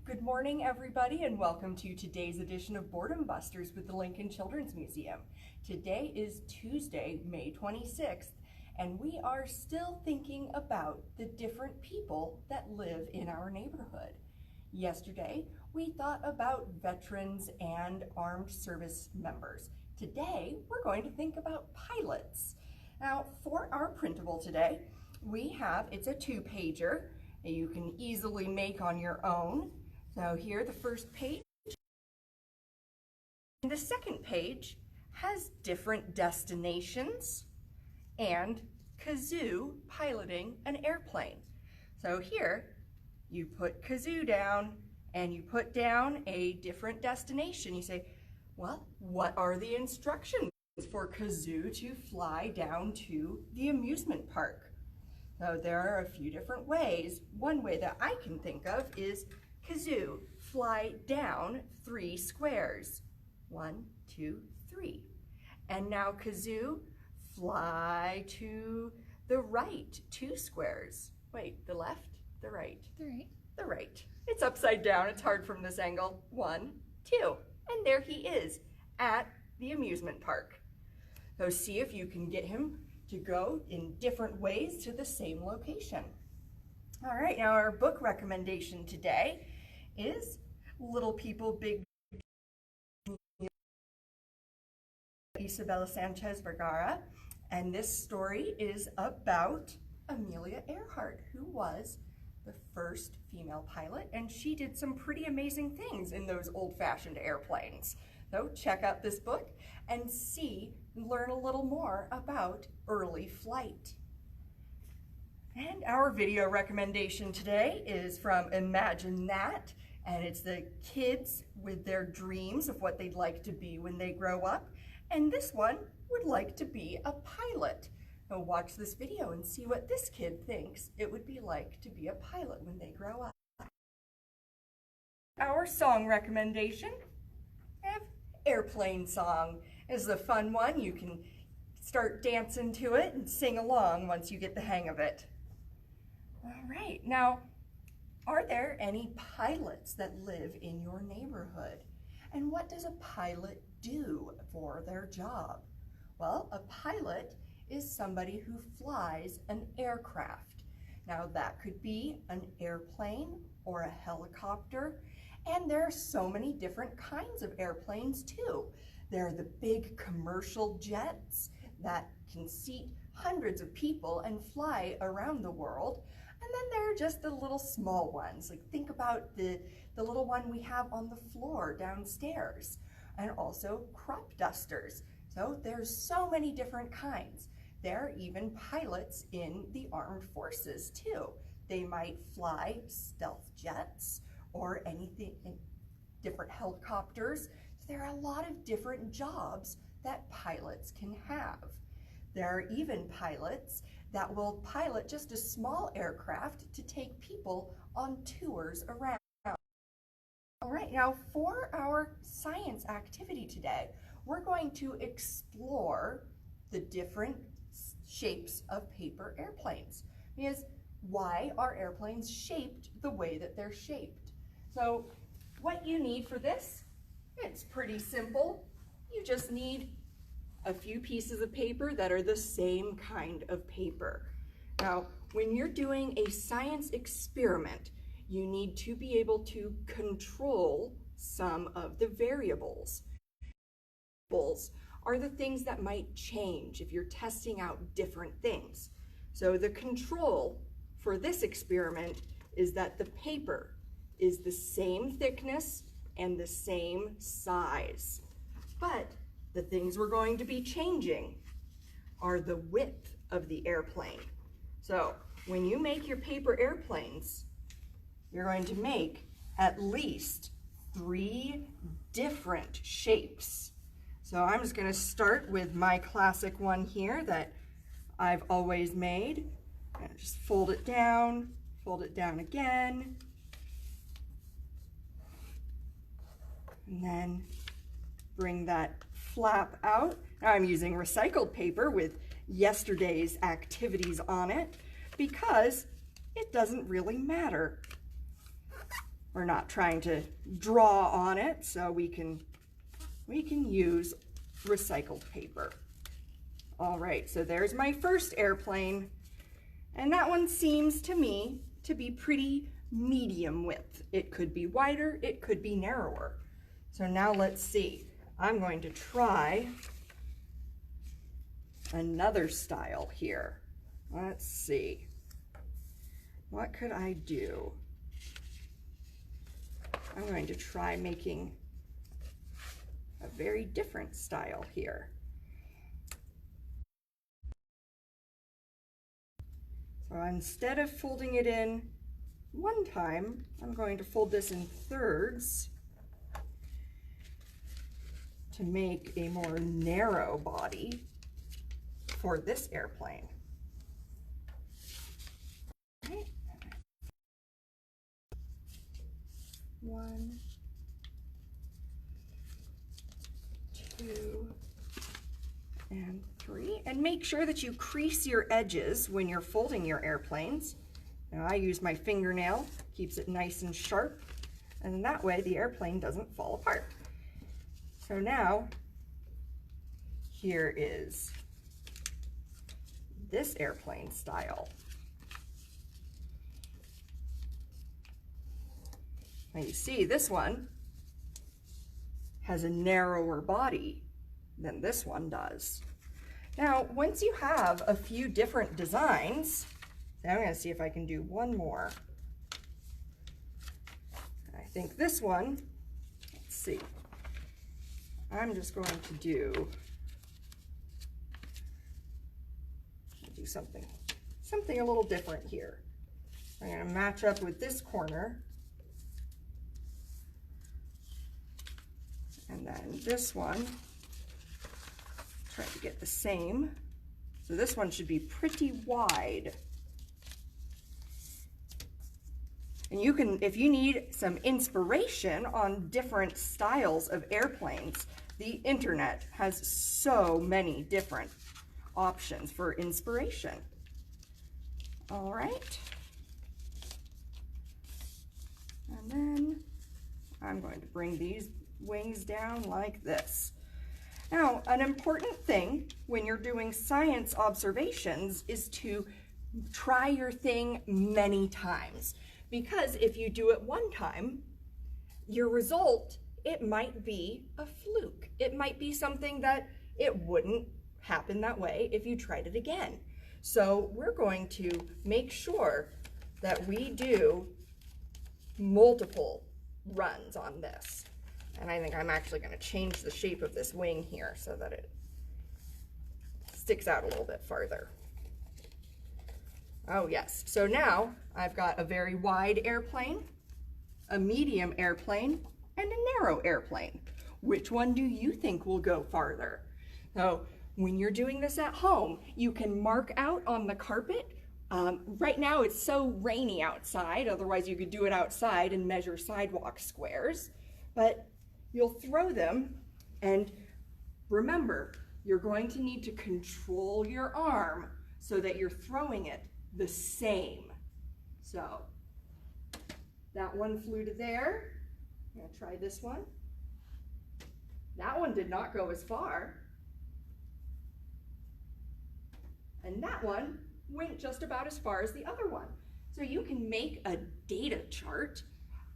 Good morning, everybody, and welcome to today's edition of Boredom Busters with the Lincoln Children's Museum. Today is Tuesday, May 26th, and we are still thinking about the different people that live in our neighborhood. Yesterday, we thought about veterans and armed service members. Today, we're going to think about pilots. Now, for our printable today, it's a two-pager that you can easily make on your own. So here, the first page. And the second page has different destinations and Kazoo piloting an airplane. So here, you put Kazoo down and you put down a different destination. You say, well, what are the instructions for Kazoo to fly down to the amusement park? So there are a few different ways. One way that I can think of is Kazoo, fly down 3 squares. 1, 2, 3. And now Kazoo, fly to the right 2 squares. Wait, the left, the right? The right. The right. It's upside down, it's hard from this angle. 1, 2. And there he is at the amusement park. So see if you can get him to go in different ways to the same location. All right, now our book recommendation today is Little People, Big Isabella Sanchez Vergara, and this story is about Amelia Earhart, who was the first female pilot, and she did some pretty amazing things in those old-fashioned airplanes. So check out this book and learn a little more about early flight. And our video recommendation today is from Imagine That, and it's the kids with their dreams of what they'd like to be when they grow up. And this one would like to be a pilot. Now watch this video and see what this kid thinks it would be like to be a pilot when they grow up. Our song recommendation, I have Airplane Song. This is a fun one. You can start dancing to it and sing along once you get the hang of it. All right, now, are there any pilots that live in your neighborhood? And what does a pilot do for their job? Well, a pilot is somebody who flies an aircraft. Now, that could be an airplane or a helicopter, and there are so many different kinds of airplanes too. There are the big commercial jets that can seat hundreds of people and fly around the world. And then there are just the little small ones. Like think about the little one we have on the floor downstairs, and also crop dusters. So there's so many different kinds. There are even pilots in the armed forces too. They might fly stealth jets or anything, different helicopters. So there are a lot of different jobs that pilots can have. There are even pilots that will pilot just a small aircraft to take people on tours around. All right, now for our science activity today, we're going to explore the different shapes of paper airplanes. Because why are airplanes shaped the way that they're shaped? So what you need for this, it's pretty simple. You just need a few pieces of paper that are the same kind of paper. Now, when you're doing a science experiment, you need to be able to control some of the variables. Variables are the things that might change if you're testing out different things. So the control for this experiment is that the paper is the same thickness and the same size. But the things we're going to be changing are the width of the airplane. So when you make your paper airplanes, you're going to make at least 3 different shapes. So I'm just going to start with my classic one here that I've always made. And just fold it down again, and then bring that flap out. Now I'm using recycled paper with yesterday's activities on it because it doesn't really matter. We're not trying to draw on it, so we can use recycled paper. All right, so there's my first airplane, and that one seems to me to be pretty medium width. It could be wider, it could be narrower. So now let's see. I'm going to try another style here. Let's see. What could I do? I'm going to try making a very different style here. So instead of folding it in one time, I'm going to fold this in thirds to make a more narrow body for this airplane. Okay. 1, 2, and 3. And make sure that you crease your edges when you're folding your airplanes. Now I use my fingernail, keeps it nice and sharp, and that way the airplane doesn't fall apart. So now, here is this airplane style. Now you see this one has a narrower body than this one does. Now, once you have a few different designs, I'm going to see if I can do one more. I think this one, let's see. I'm just going to do something a little different here. I'm going to match up with this corner. And then this one, try to get the same. So this one should be pretty wide. And you can, if you need some inspiration on different styles of airplanes, the internet has so many different options for inspiration. All right. And then I'm going to bring these wings down like this. Now, an important thing when you're doing science observations is to try your thing many times. Because if you do it one time, your result, it might be a fluke. It might be something that it wouldn't happen that way if you tried it again. So we're going to make sure that we do multiple runs on this. And I think I'm actually going to change the shape of this wing here so that it sticks out a little bit farther. Oh yes, so now I've got a very wide airplane, a medium airplane, and a narrow airplane. Which one do you think will go farther? So when you're doing this at home, you can mark out on the carpet. Right now it's so rainy outside, otherwise you could do it outside and measure sidewalk squares. But you'll throw them, and remember, you're going to need to control your arm so that you're throwing it the same. So that one flew to there. I'm going to try this one. That one did not go as far. And that one went just about as far as the other one. So you can make a data chart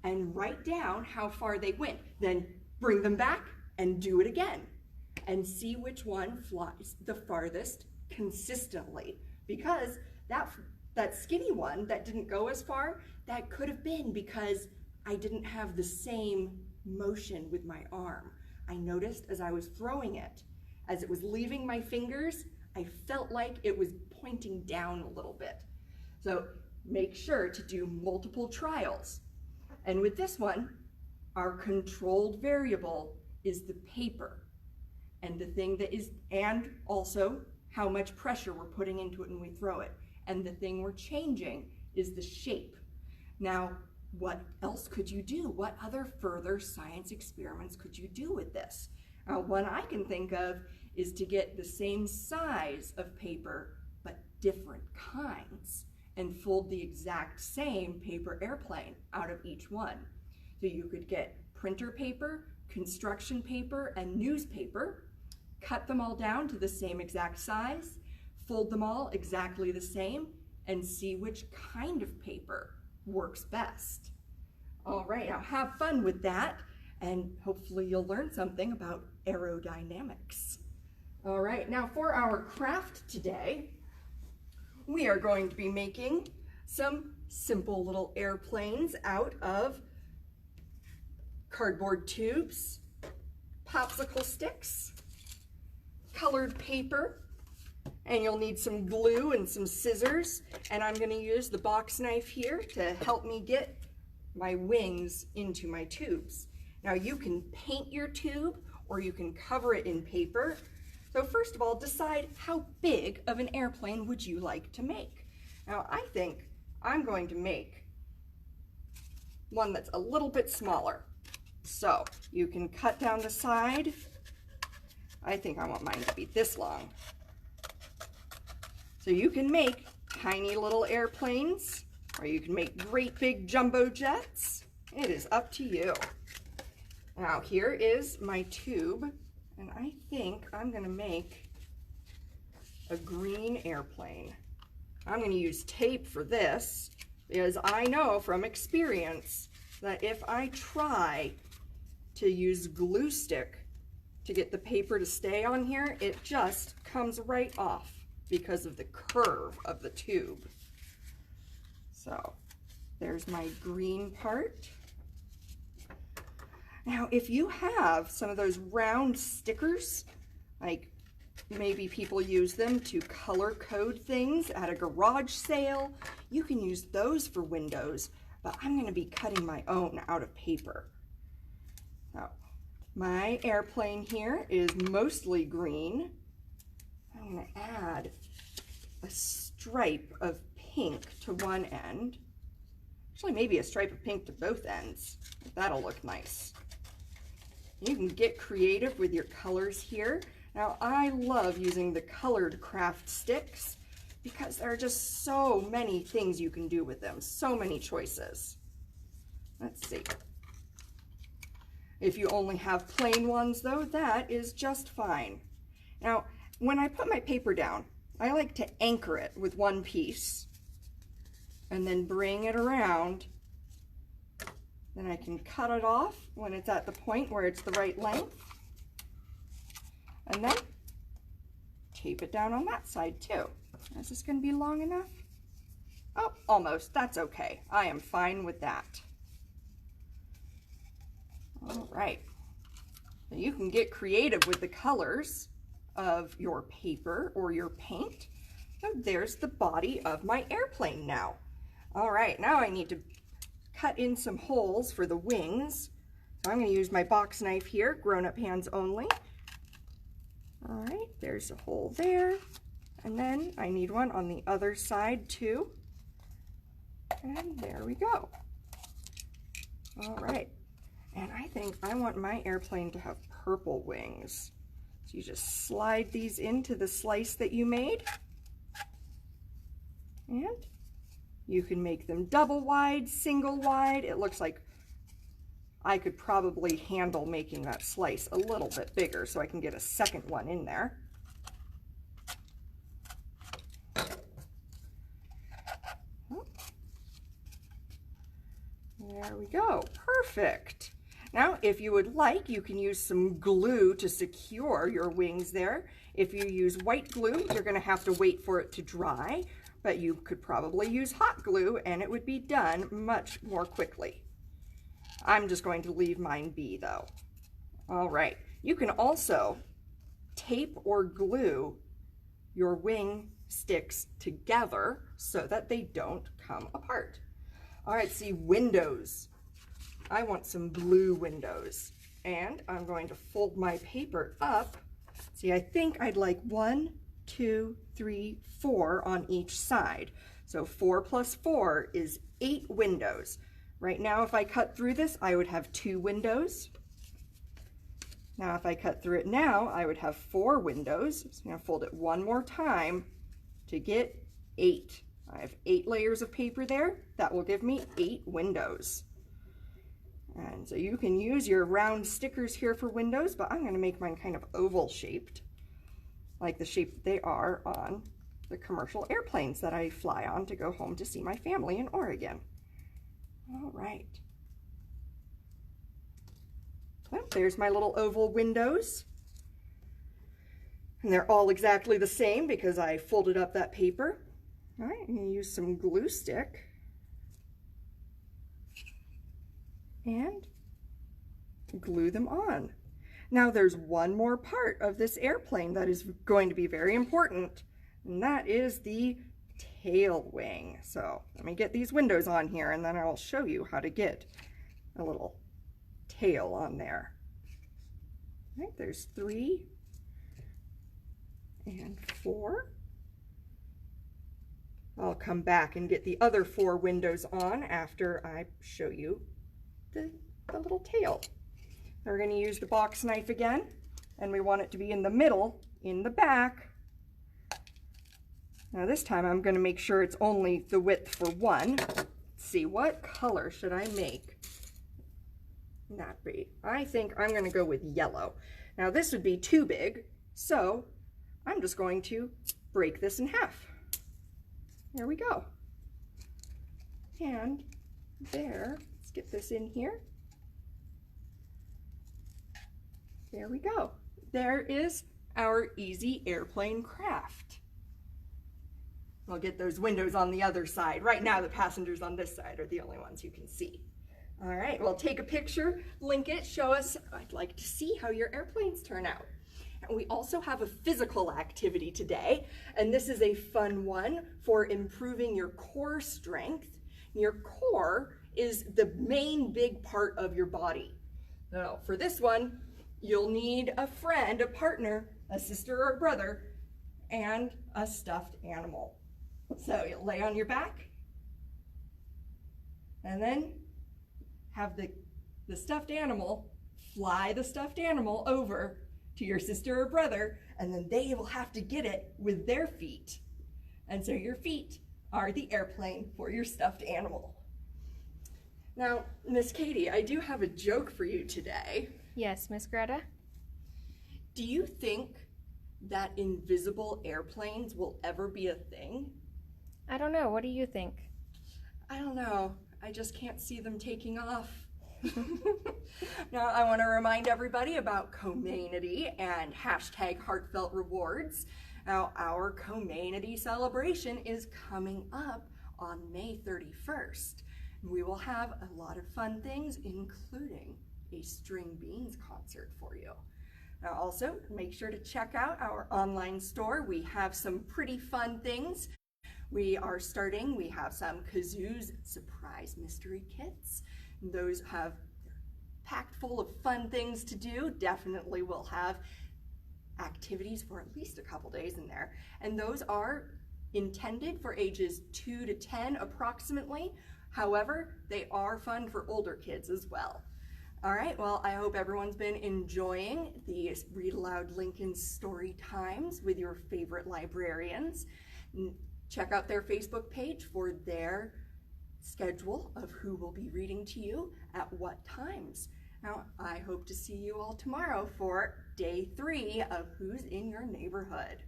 and write down how far they went. Then bring them back and do it again and see which one flies the farthest consistently. Because that skinny one that didn't go as far, that could have been because I didn't have the same motion with my arm. I noticed as I was throwing it, as it was leaving my fingers, I felt like it was pointing down a little bit. So make sure to do multiple trials. And with this one, our controlled variable is the paper and the thing that is, and also how much pressure we're putting into it when we throw it. And the thing we're changing is the shape. Now, what else could you do? What other further science experiments could you do with this? One I can think of is to get the same size of paper, but different kinds, and fold the exact same paper airplane out of each one. So you could get printer paper, construction paper, and newspaper, cut them all down to the same exact size, fold them all exactly the same, and see which kind of paper works best. All right, now have fun with that, and hopefully you'll learn something about aerodynamics. All right, now for our craft today, we are going to be making some simple little airplanes out of cardboard tubes, popsicle sticks, colored paper, and you'll need some glue and some scissors, and I'm going to use the box knife here to help me get my wings into my tubes. Now you can paint your tube or you can cover it in paper. So first of all, decide how big of an airplane would you like to make. Now I think I'm going to make one that's a little bit smaller. So you can cut down the side. I think I want mine to be this long. So you can make tiny little airplanes, or you can make great big jumbo jets. It is up to you. Now here is my tube, and I think I'm going to make a green airplane. I'm going to use tape for this because I know from experience that if I try to use glue stick to get the paper to stay on here, it just comes right off because of the curve of the tube. So there's my green part. Now if you have some of those round stickers, like maybe people use them to color code things at a garage sale, you can use those for windows, but I'm going to be cutting my own out of paper. Now my airplane here is mostly green. I'm going to add a stripe of pink to one end. Actually, maybe a stripe of pink to both ends. That'll look nice. You can get creative with your colors here. Now, I love using the colored craft sticks because there are just so many things you can do with them, so many choices. Let's see. If you only have plain ones, though, that is just fine. Now, when I put my paper down, I like to anchor it with one piece and then bring it around. Then I can cut it off when it's at the point where it's the right length. And then tape it down on that side too. Is this going to be long enough? Oh, almost. That's okay. I am fine with that. All right. So you can get creative with the colors of your paper or your paint. So there's the body of my airplane now. All right, now I need to cut in some holes for the wings. So I'm going to use my box knife here, grown-up hands only. All right, there's a hole there. And then I need one on the other side too. And there we go. All right, and I think I want my airplane to have purple wings. So you just slide these into the slice that you made. And you can make them double wide, single wide. It looks like I could probably handle making that slice a little bit bigger so I can get a second one in there. There we go. Perfect. Now, if you would like, you can use some glue to secure your wings there. If you use white glue, you're going to have to wait for it to dry, but you could probably use hot glue and it would be done much more quickly. I'm just going to leave mine be though. All right, you can also tape or glue your wing sticks together so that they don't come apart. All right, see, windows. I want some blue windows, and I'm going to fold my paper up. See, I think I'd like 1, 2, 3, 4 on each side. So 4 plus 4 is 8 windows. Right now, if I cut through this, I would have 2 windows. Now, if I cut through it now, I would have 4 windows. So I'm going to fold it one more time to get 8. I have 8 layers of paper there. That will give me 8 windows. And so you can use your round stickers here for windows, but I'm going to make mine kind of oval shaped, like the shape they are on the commercial airplanes that I fly on to go home to see my family in Oregon. All right. Well, there's my little oval windows. And they're all exactly the same because I folded up that paper. All right, I'm going to use some glue stick and glue them on. Now there's one more part of this airplane that is going to be very important, and that is the tail wing. So let me get these windows on here and then I'll show you how to get a little tail on there. All right, there's 3 and 4. I'll come back and get the other 4 windows on after I show you the little tail. We're going to use the box knife again, and we want it to be in the middle, in the back. Now this time I'm going to make sure it's only the width for one. Let's see, what color should I make that be? I think I'm going to go with yellow. Now this would be too big, so I'm just going to break this in half. There we go. And there, let's get this in here. There we go. There is our easy airplane craft. I'll get those windows on the other side. Right now the passengers on this side are the only ones you can see. All right, well, take a picture, link it, show us. I'd like to see how your airplanes turn out. And we also have a physical activity today, and this is a fun one for improving your core strength. Your core is the main big part of your body. Now, for this one, you'll need a friend, a partner, a sister or a brother, and a stuffed animal. So you lay on your back, and then have the stuffed animal fly the stuffed animal over to your sister or brother, and then they will have to get it with their feet. And so your feet are the airplane for your stuffed animal. Now, Miss Katie, I do have a joke for you today. Yes, Miss Greta? Do you think that invisible airplanes will ever be a thing? I don't know. What do you think? I don't know. I just can't see them taking off. Now, I want to remind everybody about Comanity and hashtag heartfelt rewards. Now, our Comanity celebration is coming up on May 31st. We will have a lot of fun things, including a string beans concert for you. Now, also, make sure to check out our online store. We have some pretty fun things. We have some Kazoo's surprise mystery kits. Those have packed full of fun things to do. Definitely will have activities for at least a couple days in there. And those are intended for ages 2 to 10 approximately. However, they are fun for older kids as well. All right, well, I hope everyone's been enjoying these Read Aloud Lincoln story times with your favorite librarians. Check out their Facebook page for their schedule of who will be reading to you at what times. Now, I hope to see you all tomorrow for day 3 of Who's in Your Neighborhood.